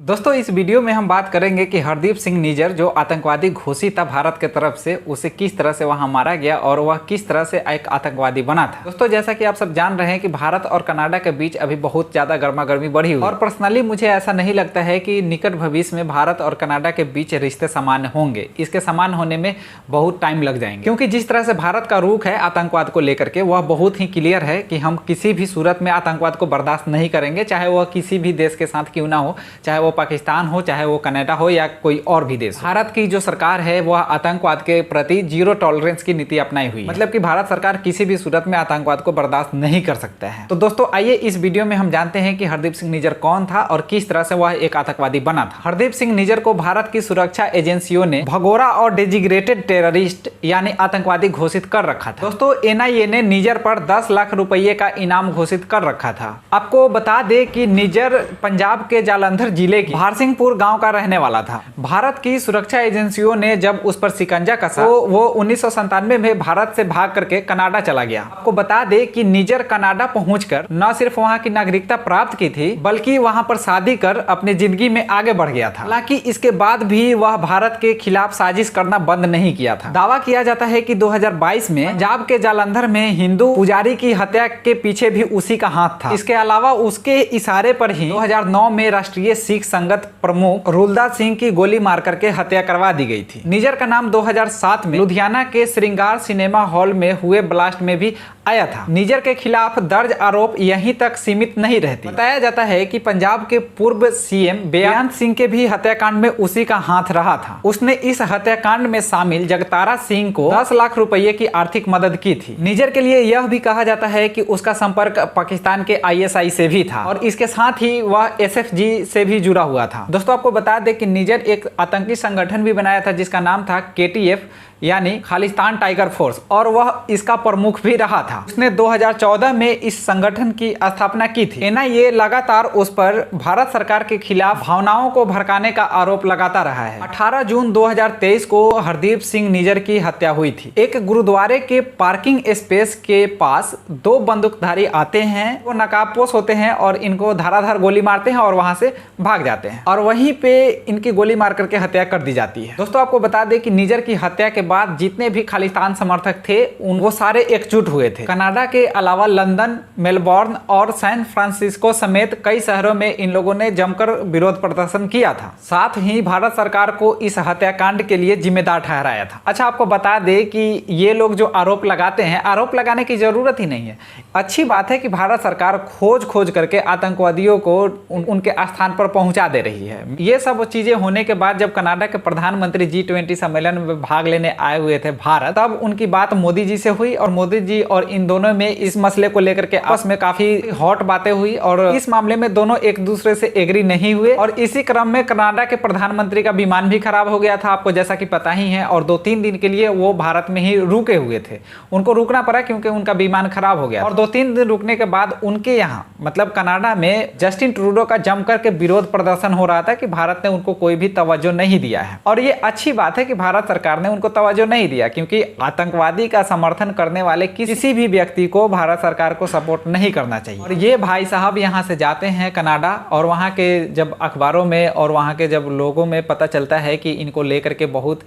दोस्तों इस वीडियो में हम बात करेंगे कि हरदीप सिंह निज्जर जो आतंकवादी घोषित था भारत के तरफ से, उसे किस तरह से वहां मारा गया और वह किस तरह से एक आतंकवादी बना था। दोस्तों जैसा कि आप सब जान रहे हैं कि भारत और कनाडा के बीच अभी बहुत ज्यादा गर्मा गर्मी बढ़ी हुई है और पर्सनली मुझे ऐसा नहीं लगता है कि निकट भविष्य में भारत और कनाडा के बीच रिश्ते समान होंगे। इसके समान होने में बहुत टाइम लग जाएंगे, क्योंकि जिस तरह से भारत का रुख है आतंकवाद को लेकर के वह बहुत ही क्लियर है कि हम किसी भी सूरत में आतंकवाद को बर्दाश्त नहीं करेंगे, चाहे वह किसी भी देश के साथ क्यों ना हो, चाहे वो पाकिस्तान हो, चाहे वो कनाडा हो या कोई और भी देश। भारत की जो सरकार है वह आतंकवाद के प्रति जीरो टॉलरेंस की नीति अपनाई हुई है, मतलब कि भारत सरकार किसी भी सूरत में आतंकवाद को बर्दाश्त नहीं कर सकता है। तो दोस्तों आइए इस वीडियो में हम जानते हैं कि हरदीप सिंह निज्जर कौन था और किस तरह से वह एक आतंकवादी बना था। हरदीप सिंह निज्जर को भारत की सुरक्षा एजेंसियों ने भगोड़ा और डेजिग्नेटेड टेररिस्ट यानी आतंकवादी घोषित कर रखा था। दोस्तों एनआईए ने निज्जर पर 10 लाख रुपये का इनाम घोषित कर रखा था। आपको बता दें कि निज्जर पंजाब के जालंधर जिले की भारसिंहपुर गांव का रहने वाला था। भारत की सुरक्षा एजेंसियों ने जब उस पर शिकंजा कसा तो वो 1997 में भारत से भाग करके कनाडा चला गया। आपको बता दें कि निज्जर कनाडा पहुंचकर न सिर्फ वहां की नागरिकता प्राप्त की थी बल्कि वहां पर शादी कर अपनी जिंदगी में आगे बढ़ गया था। हालांकि इसके बाद भी वह भारत के खिलाफ साजिश करना बंद नहीं किया था। दावा किया जाता है कि 2022 में पंजाब के जालंधर में हिंदू पुजारी की हत्या के पीछे भी उसी का हाथ था। इसके अलावा उसके इशारे पर ही 2009 में राष्ट्रीय सिख संगत प्रमुख रुलदास सिंह की गोली मार करके हत्या करवा दी गई थी। निज्जर का नाम 2007 में लुधियाना के श्रृंगार सिनेमा हॉल में हुए ब्लास्ट में भी आया था। निज्जर के खिलाफ दर्ज आरोप यहीं तक सीमित नहीं रहते। बताया जाता है कि पंजाब के पूर्व सीएम बेअंत सिंह के भी हत्याकांड में उसी का हाथ रहा था। उसने इस हत्याकांड में शामिल जगतारा सिंह को 10 लाख रुपए की आर्थिक मदद की थी। निज्जर के लिए यह भी कहा जाता है कि उसका संपर्क पाकिस्तान के आईएसआई से भी था और इसके साथ ही वह एसएफजी से भी जुड़ा हुआ था। दोस्तों आपको बता दें कि निज्जर एक आतंकी संगठन भी बनाया था जिसका नाम था केटीएफ यानी खालिस्तान टाइगर फोर्स और वह इसका प्रमुख भी रहा था। उसने 2014 में इस संगठन की स्थापना की थी। एनआईए लगातार उस पर भारत सरकार के खिलाफ भावनाओं को भड़काने का आरोप लगाता रहा है। 18 जून 2023 को हरदीप सिंह निज्जर की हत्या हुई थी। एक गुरुद्वारे के पार्किंग स्पेस के पास 2 बंदूकधारी आते हैं, वो नकाबपोश होते हैं और इनको धाराधार गोली मारते हैं और वहां से भाग जाते हैं और वहीं पे इनकी गोली मार करके हत्या कर दी जाती है। दोस्तों आपको बता दें कि निज्जर की हत्या के बाद जितने भी खालिस्तान समर्थक थे वो सारे एकजुट हुए थे। कनाडा के अलावा लंदन, मेलबोर्न और सैन फ्रांसिस्को समेत कई शहरों में इन लोगों ने जमकर विरोध प्रदर्शन किया था। साथ ही भारत सरकार को इस हत्याकांड के लिए जिम्मेदार ठहराया था। अच्छा आपको बता दें कि ये लोग जो आरोप लगाते हैं, आरोप लगाने की जरूरत ही नहीं है। अच्छी बात है कि भारत सरकार खोज करके आतंकवादियों को उनके स्थान पर पहुंचा दे रही है। ये सब चीजें होने के बाद जब कनाडा के प्रधानमंत्री G20 सम्मेलन में भाग लेने आए हुए थे भारत, तब उनकी बात मोदी जी से हुई और मोदी जी और इन दोनों में इस मसले को लेकर के आपस में काफी हॉट बातें हुई और इस मामले में दोनों एक दूसरे से एग्री नहीं हुए और इसी क्रम में कनाडा के प्रधानमंत्री का विमान भी खराब हो गया था, आपको जैसा कि पता ही है, और 2-3 दिन के लिए वो भारत में ही रुके हुए थे। उनको रुकना पड़ा क्योंकि उनका विमान खराब हो गया और 2-3 दिन रुकने के बाद उनके यहाँ मतलब कनाडा में जस्टिन ट्रूडो का जमकर के विरोध प्रदर्शन हो रहा था कि भारत ने उनको कोई भी तवज्जो नहीं दिया है। और ये अच्छी बात है कि भारत सरकार ने उनको तवज्जो नहीं दिया, क्योंकि आतंकवादी का समर्थन करने वाले किसी भी व्यक्ति को भारत सरकार को सपोर्ट नहीं करना चाहिए। और ये भाई साहब यहाँ से जाते हैं कनाडा और वहाँ के जब अखबारों में और वहाँ के जब लोगों में पता चलता है कि इनको लेकर के बहुत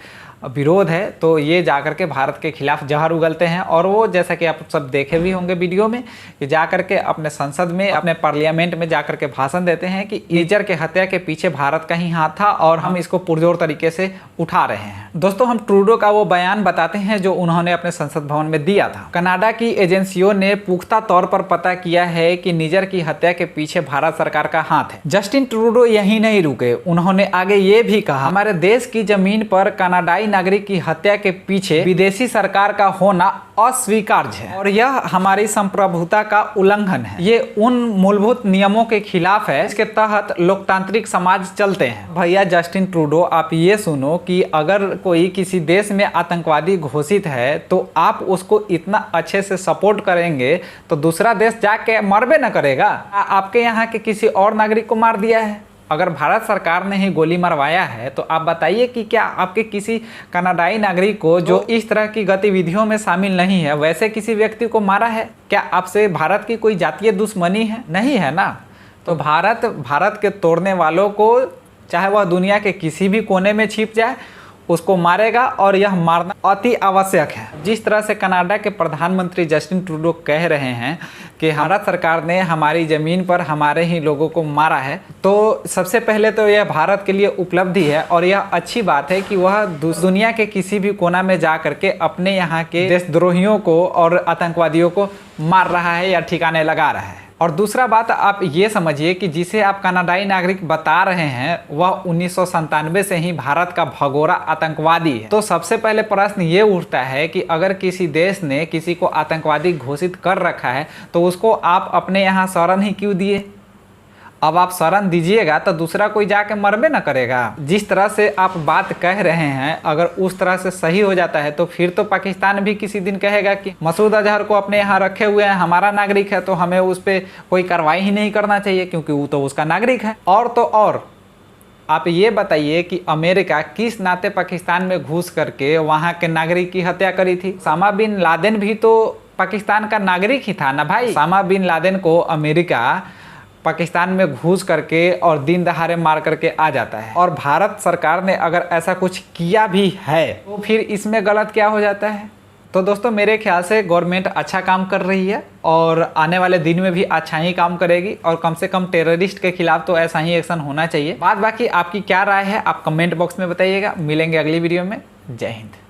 विरोध है तो ये जाकर के भारत के खिलाफ जहर उगलते हैं और वो जैसा कि आप सब देखे भी होंगे वीडियो में कि जाकर के अपने संसद में अपने पार्लियामेंट में जाकर के भाषण देते हैं कि निज्जर के हत्या के पीछे भारत का ही हाथ था और हम इसको पुरजोर तरीके से उठा रहे हैं। दोस्तों हम ट्रूडो का वो बयान बताते हैं जो उन्होंने अपने संसद भवन में दिया था। कनाडा की एजेंसियों ने पुख्ता तौर पर पता किया है कि निज्जर की हत्या के पीछे भारत सरकार का हाथ है। जस्टिन ट्रूडो यही नहीं रुके, उन्होंने आगे ये भी कहा हमारे देश की जमीन पर कनाडाई नागरिक की हत्या के पीछे विदेशी सरकार का होना अस्वीकार्य है और यह हमारी संप्रभुता का उल्लंघन है। ये उन मूलभूत नियमों के खिलाफ है इसके तहत लोकतांत्रिक समाज चलते हैं। भैया जस्टिन ट्रूडो आप ये सुनो कि अगर कोई किसी देश में आतंकवादी घोषित है तो आप उसको इतना अच्छे से सपोर्ट करेंगे तो दूसरा देश जाके मरबे न करेगा। आपके यहाँ के किसी और नागरिक को मार दिया है, अगर भारत सरकार ने ही गोली मरवाया है तो आप बताइए कि क्या आपके किसी कनाडाई नागरिक को जो इस तरह की गतिविधियों में शामिल नहीं है वैसे किसी व्यक्ति को मारा है? क्या आपसे भारत की कोई जातीय दुश्मनी है? नहीं है ना। तो भारत के तोड़ने वालों को चाहे वह दुनिया के किसी भी कोने में छिप जाए, उसको मारेगा और यह मारना अति आवश्यक है। जिस तरह से कनाडा के प्रधानमंत्री जस्टिन ट्रूडो कह रहे हैं कि भारत सरकार ने हमारी ज़मीन पर हमारे ही लोगों को मारा है, तो सबसे पहले तो यह भारत के लिए उपलब्धि है और यह अच्छी बात है कि वह दुनिया के किसी भी कोना में जा करके अपने यहाँ के देशद्रोहियों को और आतंकवादियों को मार रहा है या ठिकाने लगा रहा है। और दूसरा बात, आप ये समझिए कि जिसे आप कनाडाई नागरिक बता रहे हैं वह 1997 से ही भारत का भगोड़ा आतंकवादी है। तो सबसे पहले प्रश्न ये उठता है कि अगर किसी देश ने किसी को आतंकवादी घोषित कर रखा है तो उसको आप अपने यहाँ शरण ही क्यों दिए? अब आप शरण दीजिएगा तो दूसरा कोई जाके मरबे न करेगा। जिस तरह से आप बात कह रहे हैं, अगर उस तरह से सही हो जाता है तो फिर तो पाकिस्तान भी किसी दिन कहेगा कि मसूद अजहर को अपने यहाँ रखे हुए हैं, हमारा नागरिक है, तो हमें उस पर कोई कार्रवाई ही नहीं करना चाहिए क्योंकि वो तो उसका नागरिक है। और तो और आप ये बताइए कि अमेरिका किस नाते पाकिस्तान में घुस करके वहाँ के नागरिक की हत्या करी थी? उसामा बिन लादेन भी तो पाकिस्तान का नागरिक ही था ना भाई। उसामा बिन लादेन को अमेरिका पाकिस्तान में घुस करके और दिन दहाड़े मार करके आ जाता है, और भारत सरकार ने अगर ऐसा कुछ किया भी है तो फिर इसमें गलत क्या हो जाता है? तो दोस्तों, मेरे ख्याल से गवर्नमेंट अच्छा काम कर रही है और आने वाले दिन में भी अच्छा ही काम करेगी, और कम से कम टेररिस्ट के खिलाफ तो ऐसा ही एक्शन होना चाहिए। बात बाकी आपकी क्या राय है आप कमेंट बॉक्स में बताइएगा। मिलेंगे अगली वीडियो में। जय हिंद।